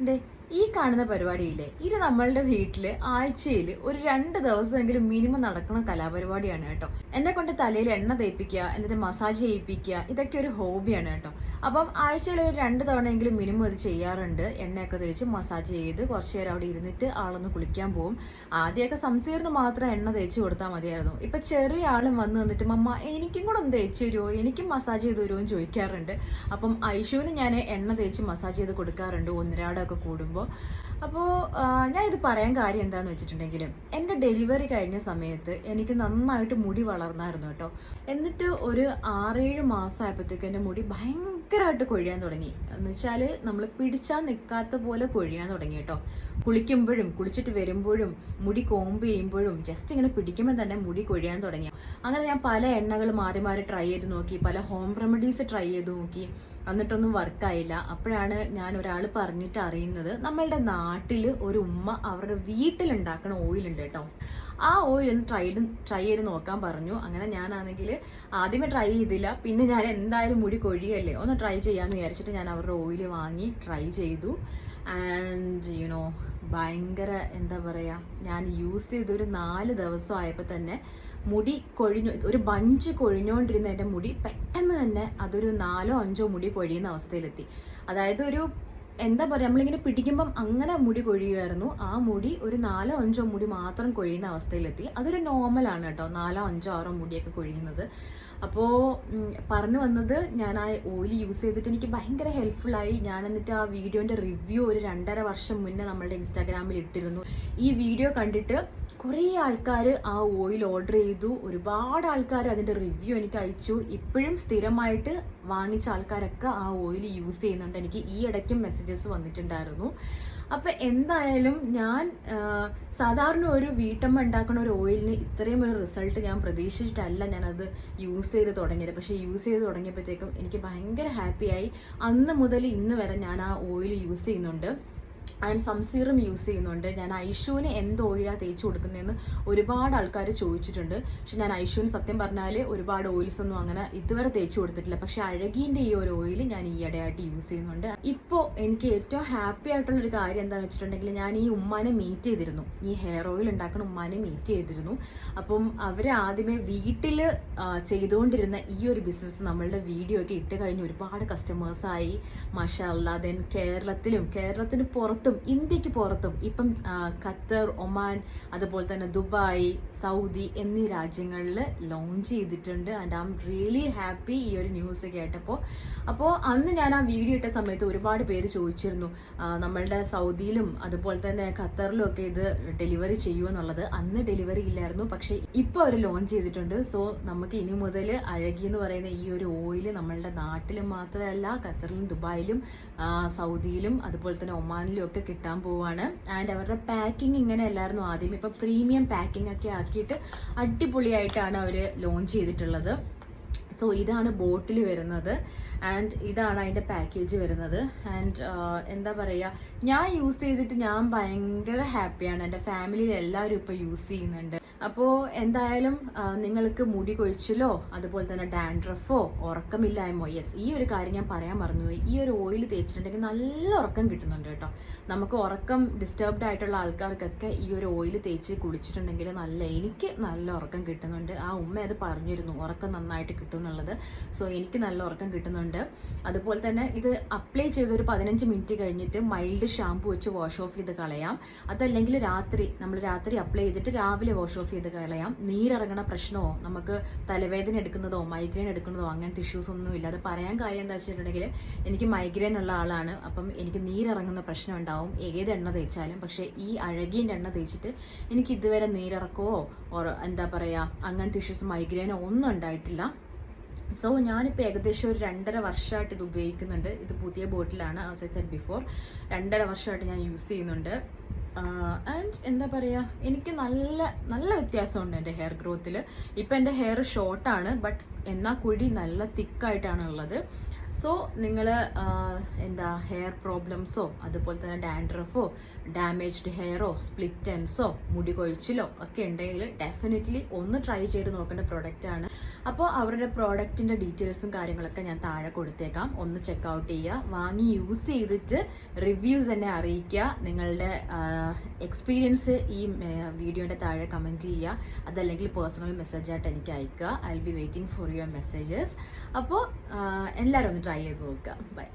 ദേ ഈ കാണുന്ന പരിപാടിയില്ലേ, ഇത് നമ്മളുടെ വീട്ടിൽ ആഴ്ചയിൽ ഒരു 2 ദിവസമെങ്കിലും മിനിമം നടക്കുന്ന കലാപരിപാടിയാണ് കേട്ടോ. എന്നെ കൊണ്ട് തലയിൽ എണ്ണ തേപ്പിക്കുക, എന്നിട്ട് മസാജ് ചെയ്യിപ്പിക്കുക, ഇതൊക്കെ ഒരു ഹോബിയാണ് കേട്ടോ. അപ്പം ആഴ്ചയിൽ ഒരു 2 തവണയെങ്കിലും മിനിമം ഇത് ചെയ്യാറുണ്ട്. എണ്ണയൊക്കെ തേച്ച് മസാജ് ചെയ്ത് കുറച്ച് നേരം അവിടെ ഇരുന്നിട്ട് ആളൊന്ന് കുളിക്കാൻ പോകും. ആദ്യമൊക്കെ സംസീറിന് മാത്രം എണ്ണ തേച്ച് കൊടുത്താൽ മതിയായിരുന്നു. ഇപ്പൊ ചെറിയ ആളും വന്ന് നിന്നിട്ട് മമ്മ എനിക്കും കൂടെ ഒന്ന് തേച്ച് തരുമോ, എനിക്കും മസാജ് ചെയ്ത് തരുമോ എന്ന് ചോദിക്കാറുണ്ട്. അപ്പം ഐഷുവിന് ഞാൻ എണ്ണ തേച്ച് മസാജ് ചെയ്ത് കൊടുക്കാറുണ്ട് ഒന്നിരാടൊക്കെ കൂടുമ്പോൾ. അപ്പോൾ ഞാൻ ഇത് പറയാൻ കാര്യം എന്താണെന്ന് വെച്ചിട്ടുണ്ടെങ്കിൽ, എൻ്റെ ഡെലിവറി കഴിഞ്ഞ സമയത്ത് എനിക്ക് നന്നായിട്ട് മുടി വളർന്നായിരുന്നു കേട്ടോ. എന്നിട്ട് ഒരു 6-7 മാസമായപ്പോഴത്തേക്കും എൻ്റെ മുടി ഭയങ്കരമായിട്ട് കൊഴിയാൻ തുടങ്ങി. എന്ന് വെച്ചാൽ നമ്മൾ പിടിച്ചാൽ നിൽക്കാത്ത പോലെ കൊഴിയാൻ തുടങ്ങി കേട്ടോ. കുളിക്കുമ്പോഴും കുളിച്ചിട്ട് വരുമ്പോഴും മുടി കോമ്പ് ചെയ്യുമ്പോഴും ജസ്റ്റ് ഇങ്ങനെ പിടിക്കുമ്പോൾ തന്നെ മുടി കൊഴിയാൻ തുടങ്ങി. അങ്ങനെ ഞാൻ പല എണ്ണകൾ മാറി മാറി ട്രൈ ചെയ്ത് നോക്കി, പല ഹോം റെമഡീസ് ട്രൈ ചെയ്ത് നോക്കി, എന്നിട്ടൊന്നും വർക്കായില്ല. അപ്പോഴാണ് ഞാൻ ഒരാൾ പറഞ്ഞിട്ട് അറിയുന്നത്, നമ്മളുടെ നാട്ടിൽ ഒരു ഉമ്മ അവരുടെ വീട്ടിലുണ്ടാക്കുന്ന ഓയിലുണ്ട് കേട്ടോ. ആ ഓയിൽ ഒന്ന് ട്രൈ ചെയ്ത് നോക്കാൻ പറഞ്ഞു. അങ്ങനെ ഞാനാണെങ്കിൽ ആദ്യമേ ട്രൈ ചെയ്തില്ല. പിന്നെ ഞാൻ എന്തായാലും മുടി കൊഴിയല്ലേ, ഒന്ന് ട്രൈ ചെയ്യാമെന്ന് വിചാരിച്ചിട്ട് ഞാൻ അവരുടെ ഓയിൽ വാങ്ങി ട്രൈ ചെയ്തു. ആൻഡ് ഭയങ്കര എന്താ പറയുക, ഞാൻ യൂസ് ചെയ്തൊരു 4 ദിവസം ആയപ്പോൾ തന്നെ മുടി കൊഴിഞ്ഞു. ഒരു ബഞ്ച് കൊഴിഞ്ഞുകൊണ്ടിരുന്ന എൻ്റെ മുടി പെട്ടെന്ന് തന്നെ അതൊരു 4-5 മുടി കൊഴിയുന്ന അവസ്ഥയിലെത്തി. അതായത് ഒരു എന്താ പറയുക, നമ്മളിങ്ങനെ പിടിക്കുമ്പം അങ്ങനെ മുടി കൊഴിയുമായിരുന്നു. ആ മുടി ഒരു 4-5 മുടി മാത്രം കൊഴിയുന്ന അവസ്ഥയിലെത്തി. അതൊരു നോർമലാണ് കേട്ടോ, 4-5-6 മുടിയൊക്കെ കൊഴിയുന്നത്. അപ്പോൾ പറഞ്ഞു വന്നത്, ഞാൻ ആ ഓയിൽ യൂസ് ചെയ്തിട്ട് എനിക്ക് ഭയങ്കര ഹെൽപ്ഫുള്ളായി. ഞാൻ എന്നിട്ട് ആ വീഡിയോൻ്റെ റിവ്യൂ ഒരു 2.5 വർഷം മുന്നേ നമ്മളുടെ ഇൻസ്റ്റാഗ്രാമിൽ ഇട്ടിരുന്നു. ഈ വീഡിയോ കണ്ടിട്ട് കുറേ ആൾക്കാർ ആ ഓയിൽ ഓർഡർ ചെയ്തു. ഒരുപാട് ആൾക്കാർ അതിൻ്റെ റിവ്യൂ എനിക്ക് അയച്ചു. ഇപ്പോഴും സ്ഥിരമായിട്ട് വാങ്ങിച്ച ആൾക്കാരൊക്കെ ആ ഓയിൽ യൂസ് ചെയ്യുന്നുണ്ട്. എനിക്ക് ഈ ഇടയ്ക്കും മെസ്സേജസ് വന്നിട്ടുണ്ടായിരുന്നു. അപ്പം എന്തായാലും ഞാൻ സാധാരണ ഒരു വീട്ടമ്മ ഉണ്ടാക്കുന്ന ഒരു ഓയിലിന് ഇത്രയും ഒരു റിസൾട്ട് ഞാൻ പ്രതീക്ഷിച്ചിട്ടല്ല ഞാനത് യൂസ് ചെയ്ത് തുടങ്ങിയത്. പക്ഷേ യൂസ് ചെയ്ത് തുടങ്ങിയപ്പോഴത്തേക്കും എനിക്ക് ഭയങ്കര ഹാപ്പിയായി. അന്ന് മുതൽ ഇന്ന് വരെ ഞാൻ ആ ഓയിൽ യൂസ് ചെയ്യുന്നുണ്ട്. ആൻഡ് സംസീറും യൂസ് ചെയ്യുന്നുണ്ട്. ഞാൻ ഐഷുവിന് എന്ത് ഓയിലാണ് തേച്ച് കൊടുക്കുന്നതെന്ന് ഒരുപാട് ആൾക്കാർ ചോദിച്ചിട്ടുണ്ട്. പക്ഷെ ഞാൻ ഐഷുവിന് സത്യം പറഞ്ഞാൽ ഒരുപാട് ഓയിൽസ് ഒന്നും അങ്ങനെ ഇതുവരെ തേച്ച് കൊടുത്തിട്ടില്ല. പക്ഷെ അഴകീൻ്റെ ഈ ഒരു ഓയിൽ ഞാൻ ഈയിടെയായിട്ട് യൂസ് ചെയ്യുന്നുണ്ട്. ഇപ്പോൾ എനിക്ക് ഏറ്റവും ഹാപ്പി ആയിട്ടുള്ളൊരു കാര്യം എന്താണെന്ന് വെച്ചിട്ടുണ്ടെങ്കിൽ, ഞാൻ ഈ ഉമ്മാനെ മീറ്റ് ചെയ്തിരുന്നു. ഈ ഹെയർ ഓയിൽ ഉണ്ടാക്കുന്ന ഉമ്മാനെ മീറ്റ് ചെയ്തിരുന്നു. അപ്പം അവർ ആദ്യമേ വീട്ടിൽ ചെയ്തുകൊണ്ടിരുന്ന ഈ ഒരു ബിസിനസ് നമ്മളുടെ വീഡിയോ ഒക്കെ ഇട്ട് കഴിഞ്ഞ് ഒരുപാട് കസ്റ്റമേഴ്സായി. മാഷാ അല്ലാ. ദെൻ കേരളത്തിന് പുറത്തും ഇന്ത്യക്ക് പുറത്തും ഇപ്പം ഖത്തർ, ഒമാൻ, അതുപോലെ തന്നെ ദുബായ്, സൗദി എന്നീ രാജ്യങ്ങളിൽ ലോഞ്ച് ചെയ്തിട്ടുണ്ട്. And I am really happy ഈ ഒരു ന്യൂസ് കേട്ടപ്പോൾ. അപ്പോൾ അന്ന് ഞാൻ ആ വീഡിയോ ഇട്ട സമയത്ത് ഒരുപാട് പേര് ചോദിച്ചിരുന്നു നമ്മളുടെ സൗദിയിലും അതുപോലെ തന്നെ ഖത്തറിലും ഒക്കെ ഇത് ഡെലിവറി ചെയ്യുമെന്നുള്ളത്. അന്ന് ഡെലിവറി ഇല്ലായിരുന്നു, പക്ഷേ ഇപ്പോൾ അവർ ലോഞ്ച് ചെയ്തിട്ടുണ്ട്. സോ നമുക്ക് ഇനി മുതൽ അഴകി എന്ന് പറയുന്ന ഈ ഒരു ഓയിൽ നമ്മളുടെ നാട്ടിലും മാത്രമല്ല ഖത്തറിലും ദുബായിലും സൗദിയിലും അതുപോലെ തന്നെ ഒമാനിലും ഒക്കെ കിട്ടാൻ പോവാണ്. ആൻഡ് അവരുടെ പാക്കിംഗ് ഇങ്ങനെ അല്ലായിരുന്നു ആദ്യം. ഇപ്പം പ്രീമിയം പാക്കിംഗ് ഒക്കെ ആക്കിയിട്ട് അടിപൊളിയായിട്ടാണ് അവർ ലോഞ്ച് ചെയ്തിട്ടുള്ളത്. സോ ഇതാണ് ബോട്ടിൽ വരുന്നത് ആൻഡ് ഇതാണ് അതിൻ്റെ പാക്കേജ് വരുന്നത്. ആൻഡ് എന്താ പറയുക, ഞാൻ യൂസ് ചെയ്തിട്ട് ഞാൻ ഭയങ്കര ഹാപ്പിയാണ്. എൻ്റെ ഫാമിലിയിൽ എല്ലാവരും ഇപ്പോൾ യൂസ് ചെയ്യുന്നുണ്ട്. അപ്പോൾ എന്തായാലും നിങ്ങൾക്ക് മുടി കൊഴിച്ചിലോ അതുപോലെ തന്നെ ഡാൻഡ്രഫോ ഉറക്കമില്ലായ്മോ, യെസ്, ഈ ഒരു കാര്യം ഞാൻ പറയാൻ മറന്നുപോയി. ഈ ഒരു ഓയിൽ തേച്ചിട്ടുണ്ടെങ്കിൽ നല്ല ഉറക്കം കിട്ടുന്നുണ്ട് കേട്ടോ. നമുക്ക് ഉറക്കം ഡിസ്റ്റർബ്ഡ് ആയിട്ടുള്ള ആൾക്കാർക്കൊക്കെ ഈ ഒരു ഓയിൽ തേച്ച് കുളിച്ചിട്ടുണ്ടെങ്കിൽ എനിക്ക് നല്ല ഉറക്കം കിട്ടുന്നുണ്ട്. ആ ഉമ്മ അത് പറഞ്ഞിരുന്നു, ഉറക്കം നന്നായിട്ട് കിട്ടും എന്നുള്ളത്. സോ എനിക്ക് നല്ല ഉറക്കം കിട്ടുന്നുണ്ട്. അതുപോലെ തന്നെ ഇത് അപ്ലൈ ചെയ്ത് ഒരു 15 മിനിറ്റ് കഴിഞ്ഞിട്ട് മൈൽഡ് ഷാമ്പു വെച്ച് വാഷ് ഓഫ് ചെയ്ത് കളയാം. അതല്ലെങ്കിൽ നമ്മൾ രാത്രി അപ്ലൈ ചെയ്തിട്ട് രാവിലെ വാഷ് ഓഫ് ചെയ്ത് കളയാം. നീരിറങ്ങണ പ്രശ്നമോ നമുക്ക് തലവേദന എടുക്കുന്നതോ മൈഗ്രെയിൻ എടുക്കുന്നതോ അങ്ങനത്തെ ഇഷ്യൂസ് ഒന്നും ഇല്ല. അത് പറയാൻ കാര്യം എന്താ വെച്ചിട്ടുണ്ടെങ്കിൽ, എനിക്ക് മൈഗ്രെയിൻ ഉള്ള ആളാണ്. അപ്പം എനിക്ക് നീരിറങ്ങുന്ന പ്രശ്നം ഉണ്ടാവും ഏത് എണ്ണ തേച്ചാലും. പക്ഷേ ഈ അഴകീൻ്റെ എണ്ണ തേച്ചിട്ട് എനിക്ക് ഇതുവരെ നീരിറക്കമോ എന്താ പറയുക അങ്ങനത്തെ ഇഷ്യൂസ് മൈഗ്രെയിനോ ഒന്നും ഉണ്ടായിട്ടില്ല. സോ ഞാനിപ്പോൾ ഏകദേശം ഒരു 2.5 വർഷമായിട്ട് ഇത് ഉപയോഗിക്കുന്നുണ്ട്. ഇത് പുതിയ ബോട്ടിലാണ്, ആസ് ഐ സെഡ് ബിഫോർ. 2.5 വർഷമായിട്ട് ഞാൻ യൂസ് ചെയ്യുന്നുണ്ട്. ആൻഡ് എന്താ പറയുക, എനിക്ക് നല്ല വ്യത്യാസമുണ്ട് എൻ്റെ ഹെയർ ഗ്രോത്തിൽ. ഇപ്പം എൻ്റെ ഹെയർ ഷോർട്ടാണ്, ബട്ട് എന്നാൽ കൂടി നല്ല തിക്കായിട്ടാണ് ഉള്ളത്. സോ നിങ്ങൾ എന്താ ഹെയർ പ്രോബ്ലംസോ അതുപോലെ തന്നെ ഡാൻഡ്രഫോ ഡാമേജ്ഡ് ഹെയറോ സ്പ്ലിറ്റ് എൻഡ്സോ മുടി കൊഴിച്ചിലോ ഒക്കെ ഉണ്ടെങ്കിൽ ഡെഫിനറ്റ്ലി ഒന്ന് ട്രൈ ചെയ്ത് നോക്കേണ്ട പ്രോഡക്റ്റാണ്. അപ്പോൾ അവരുടെ പ്രോഡക്റ്റിൻ്റെ ഡീറ്റെയിൽസും കാര്യങ്ങളൊക്കെ ഞാൻ താഴെ കൊടുത്തേക്കാം, ഒന്ന് ചെക്കൗട്ട് ചെയ്യുക. വാങ്ങി യൂസ് ചെയ്തിട്ട് റിവ്യൂസ് എന്നെ അറിയിക്കുക. നിങ്ങളുടെ എക്സ്പീരിയൻസ് ഈ വീഡിയോൻ്റെ താഴെ കമൻറ്റ് ചെയ്യുക, അതല്ലെങ്കിൽ പേഴ്സണൽ മെസ്സേജായിട്ട് എനിക്ക് അയക്കുക. I will be waiting for your messages. അപ്പോൾ എല്ലാവരും ഒന്ന് ട്രൈ ചെയ്ത് നോക്കുക. ബൈ.